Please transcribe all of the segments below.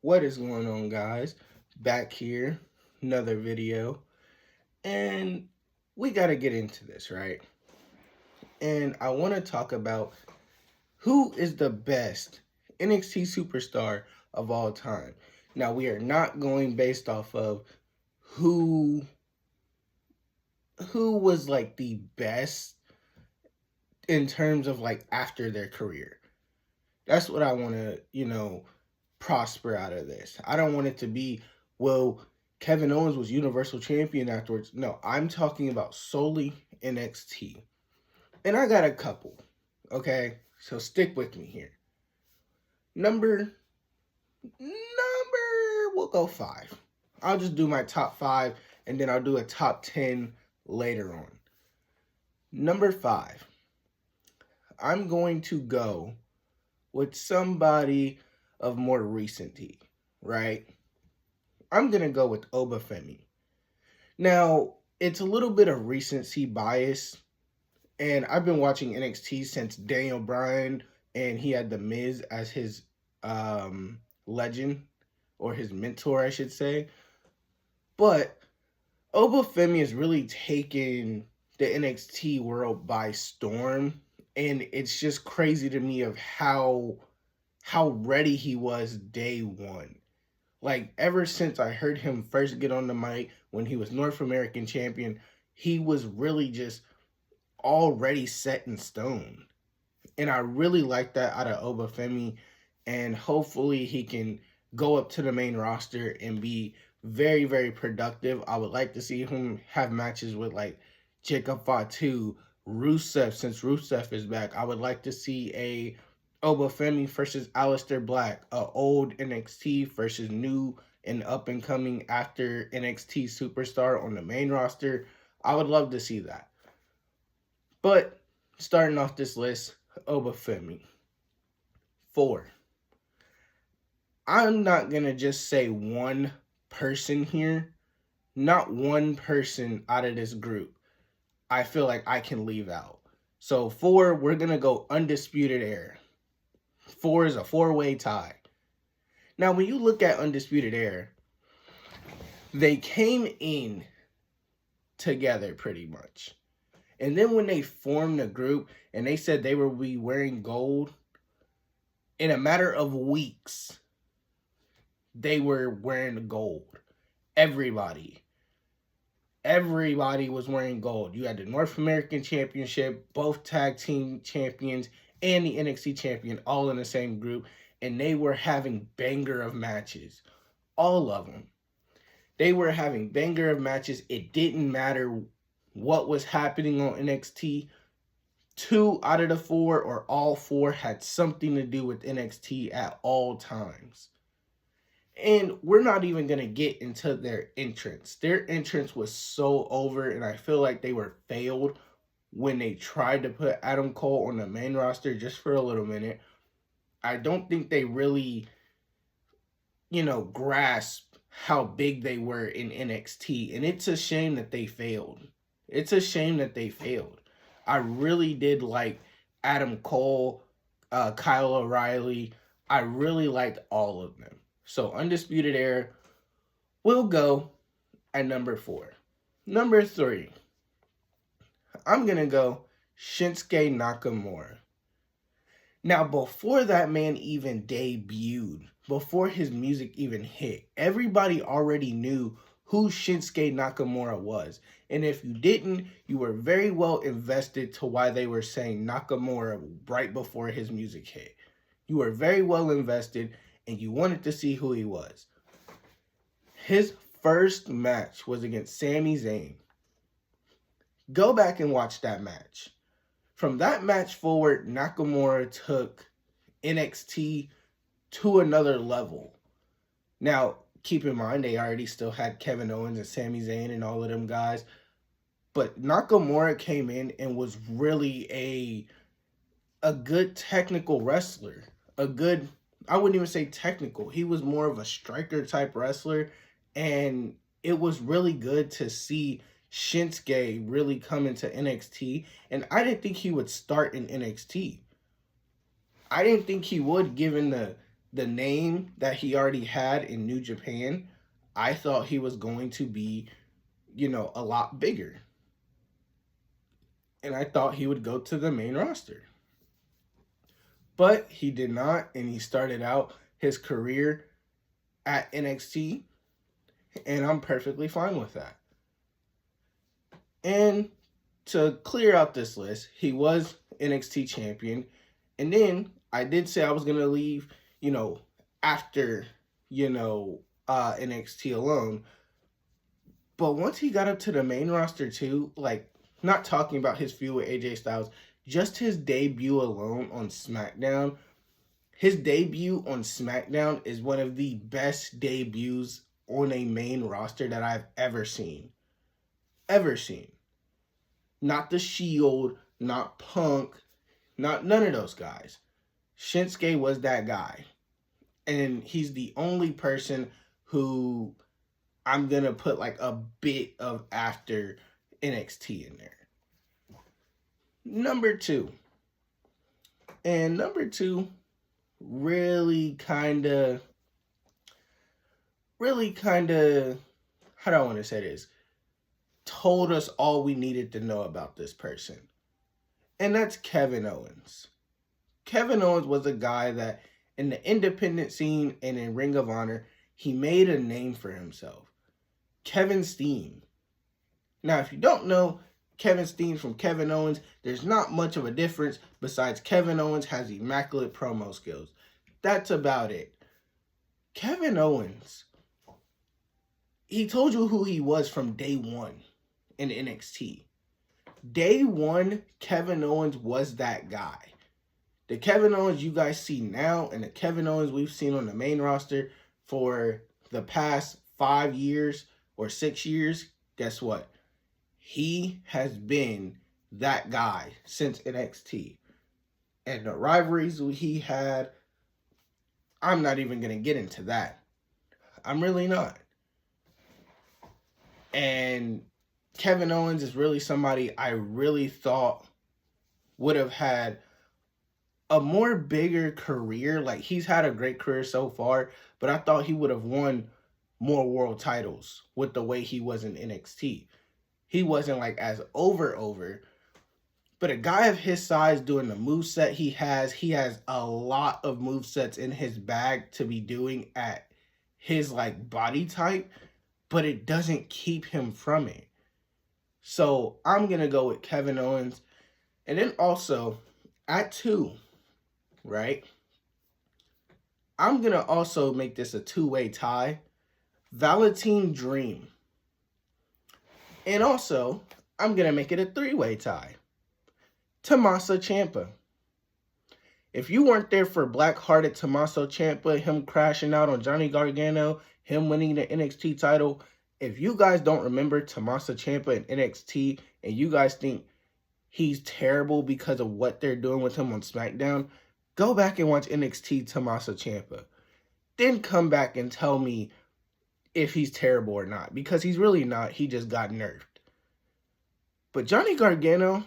What is going on, guys? Back here, another video, and we got to get into this, right? And I want to talk about who is the best NXT superstar of all time. Now, we are not going based off of who was like the best in terms of like after their career. That's what I want to, prosper out of this. I don't want it to be, well, Kevin Owens was Universal Champion afterwards. No, I'm talking about solely NXT. And I got a couple. Okay? So stick with me here. Number we'll go 5. I'll just do my top 5 and then I'll do a top 10 later on. Number 5. I'm going to go with somebody of more recency, right? I'm going to go with Obafemi. Now, it's a little bit of recency bias, and I've been watching NXT since Daniel Bryan, and he had The Miz as his legend, or his mentor, I should say. But Obafemi has really taken the NXT world by storm, and it's just crazy to me of how ready he was day one. Like, ever since I heard him first get on the mic when he was North American champion, he was really just already set in stone. And I really like that out of Obafemi. And hopefully he can go up to the main roster and be very, very productive. I would like to see him have matches with like Jacob Fatu, Rusev, since Rusev is back. I would like to see a Obafemi versus Aleister Black, a old NXT versus new and up and coming after NXT superstar on the main roster. I would love to see that. But starting off this list, Obafemi. 4. I'm not going to just say one person here. Not one person out of this group I feel like I can leave out. So 4, we're going to go Undisputed Era. 4 is a 4-way tie. Now, when you look at Undisputed Era, they came in together pretty much. And then when they formed a group and they said they would be wearing gold, in a matter of weeks, they were wearing the gold. Everybody was wearing gold. You had the North American Championship, both tag team champions, and the NXT champion all in the same group. And they were having banger of matches. All of them. They were having banger of matches. It didn't matter what was happening on NXT. 2 out of the 4 or all 4 had something to do with NXT at all times. And we're not even going to get into their entrance. Their entrance was so over, and I feel like they were failed when they tried to put Adam Cole on the main roster just for a little minute. I don't think they really, grasped how big they were in NXT. And it's a shame that they failed. I really did like Adam Cole, Kyle O'Reilly. I really liked all of them. So Undisputed Era will go at number 4. Number 3, I'm going to go Shinsuke Nakamura. Now, before that man even debuted, before his music even hit, everybody already knew who Shinsuke Nakamura was. And if you didn't, you were very well invested to why they were saying Nakamura right before his music hit. You were very well invested and you wanted to see who he was. His first match was against Sami Zayn. Go back and watch that match. From that match forward, Nakamura took NXT to another level. Now, keep in mind, they already still had Kevin Owens and Sami Zayn and all of them guys. But Nakamura came in and was really a good technical wrestler. I wouldn't even say technical. He was more of a striker type wrestler. And it was really good to see Shinsuke really come into NXT. And I didn't think he would start in NXT. I didn't think he would, given the name that he already had in New Japan, I thought he was going to be, a lot bigger. And I thought he would go to the main roster. But he did not, and he started out his career at NXT, and I'm perfectly fine with that. And to clear out this list, he was NXT champion, and then I did say I was going to leave, after, NXT alone. But once he got up to the main roster too, like, not talking about his feud with AJ Styles, just his debut alone on SmackDown. His debut on SmackDown is one of the best debuts on a main roster that I've ever seen. Ever seen. Not The Shield, not Punk, not none of those guys. Shinsuke was that guy. And he's the only person who I'm going to put like a bit of after NXT in there. Number two. And number two really kind of, how do I want to say this? Told us all we needed to know about this person. And that's Kevin Owens. Kevin Owens was a guy that in the independent scene and in Ring of Honor, he made a name for himself. Kevin Steen. Now, if you don't know Kevin Steen from Kevin Owens, there's not much of a difference besides Kevin Owens has immaculate promo skills. That's about it. Kevin Owens, he told you who he was from day one in NXT. Day one, Kevin Owens was that guy. The Kevin Owens you guys see now and the Kevin Owens we've seen on the main roster for the past 5 years or 6 years, guess what? He has been that guy since NXT. And the rivalries he had, I'm not even going to get into that. I'm really not. And Kevin Owens is really somebody I really thought would have had a more bigger career. Like, he's had a great career so far, but I thought he would have won more world titles with the way he was in NXT. He wasn't like as over, but a guy of his size doing the moveset he has a lot of movesets in his bag to be doing at his like body type, but it doesn't keep him from it. So I'm going to go with Kevin Owens. And then also at 2, right? I'm going to also make this a 2-way tie. Velveteen Dream. And also, I'm going to make it a 3-way tie. Tommaso Ciampa. If you weren't there for Black-Hearted Tommaso Ciampa, him crashing out on Johnny Gargano, him winning the NXT title, if you guys don't remember Tommaso Ciampa in NXT and you guys think he's terrible because of what they're doing with him on SmackDown, go back and watch NXT Tommaso Ciampa. Then come back and tell me if he's terrible or not, because he's really not. He just got nerfed. But Johnny Gargano,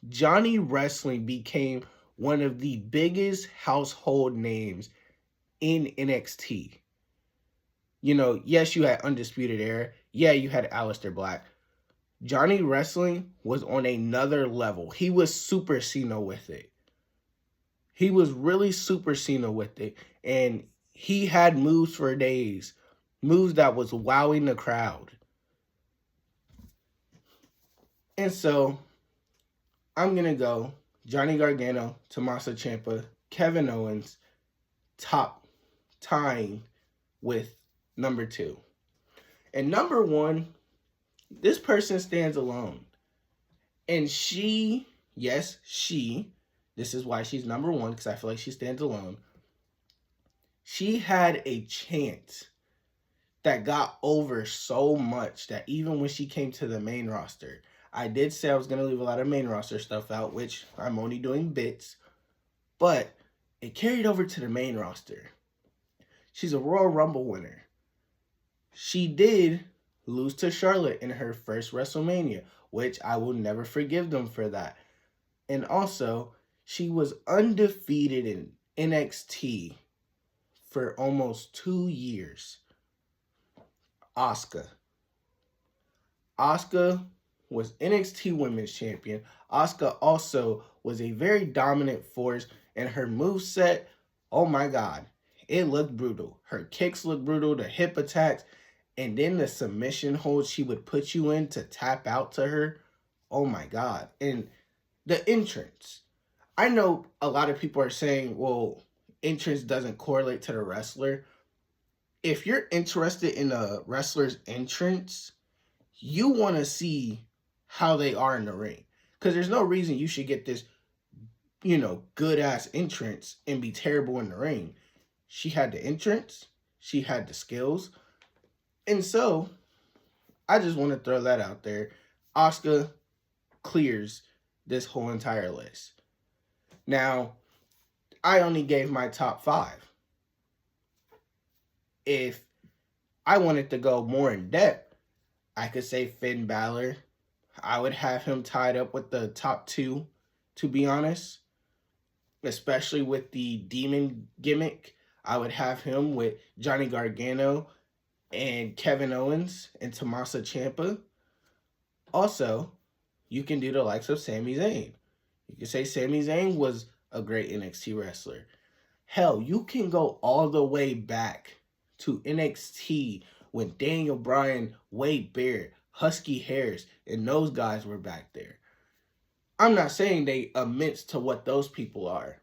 Johnny Wrestling became one of the biggest household names in NXT. Yes, you had Undisputed Era. Yeah, you had Aleister Black. Johnny Wrestling was on another level. He was Super Cena with it. He was really Super Cena with it. And he had moves for days. Moves that was wowing the crowd. And so, I'm going to go Johnny Gargano, Tommaso Ciampa, Kevin Owens, tying with number 2. And number 1, this person stands alone. And she, this is why she's number 1, because I feel like she stands alone. She had a chant that got over so much that even when she came to the main roster, I did say I was going to leave a lot of main roster stuff out, which I'm only doing bits, but it carried over to the main roster. She's a Royal Rumble winner. She did lose to Charlotte in her first WrestleMania, which I will never forgive them for that. And also, she was undefeated in NXT for almost 2 years. Asuka. Asuka was NXT Women's Champion. Asuka also was a very dominant force, and her moveset, oh my god, it looked brutal. Her kicks looked brutal, the hip attacks, and then the submission hold she would put you in to tap out to her. Oh my god. And the entrance. I know a lot of people are saying, well, entrance doesn't correlate to the wrestler. If you're interested in a wrestler's entrance, you want to see how they are in the ring. Because there's no reason you should get this, good ass entrance and be terrible in the ring. She had the entrance, she had the skills. And so, I just want to throw that out there. Asuka clears this whole entire list. Now, I only gave my top 5. If I wanted to go more in depth, I could say Finn Balor. I would have him tied up with the top 2, to be honest. Especially with the demon gimmick. I would have him with Johnny Gargano and Kevin Owens and Tommaso Ciampa. Also, you can do the likes of Sami Zayn. You can say Sami Zayn was a great NXT wrestler. Hell, you can go all the way back to NXT when Daniel Bryan, Wade Barrett, Husky Harris, and those guys were back there. I'm not saying they admits to what those people are.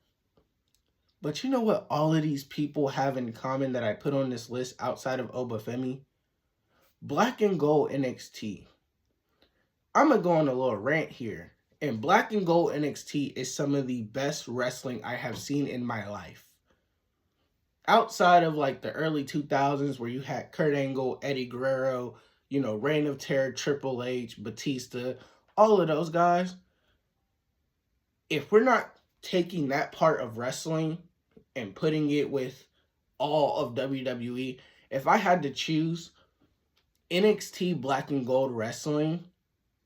But you know what all of these people have in common that I put on this list outside of Obafemi? Black and Gold NXT. I'm going to go on a little rant here. And Black and Gold NXT is some of the best wrestling I have seen in my life. Outside of like the early 2000s where you had Kurt Angle, Eddie Guerrero, Reign of Terror, Triple H, Batista, all of those guys. If we're not taking that part of wrestling and putting it with all of WWE, if I had to choose, NXT Black and Gold Wrestling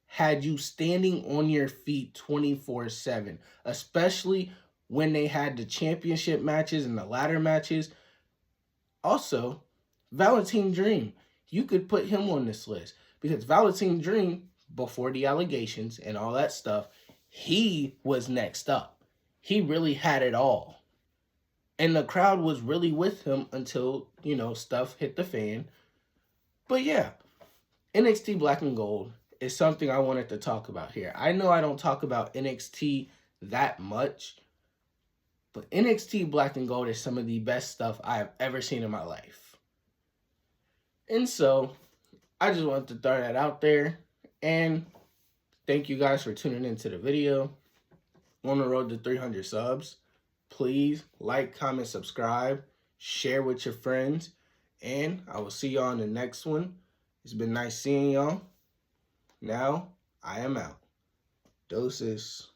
had you standing on your feet 24/7, especially when they had the championship matches and the ladder matches. Also, Velveteen Dream, you could put him on this list because Velveteen Dream, before the allegations and all that stuff, he was next up. He really had it all. And the crowd was really with him until, stuff hit the fan. But yeah, NXT Black and Gold is something I wanted to talk about here. I know I don't talk about NXT that much, but NXT Black and Gold is some of the best stuff I have ever seen in my life. And so, I just wanted to throw that out there. And thank you guys for tuning into the video. On the road to 300 subs. Please like, comment, subscribe, share with your friends. And I will see y'all on the next one. It's been nice seeing y'all. Now, I am out. Doses.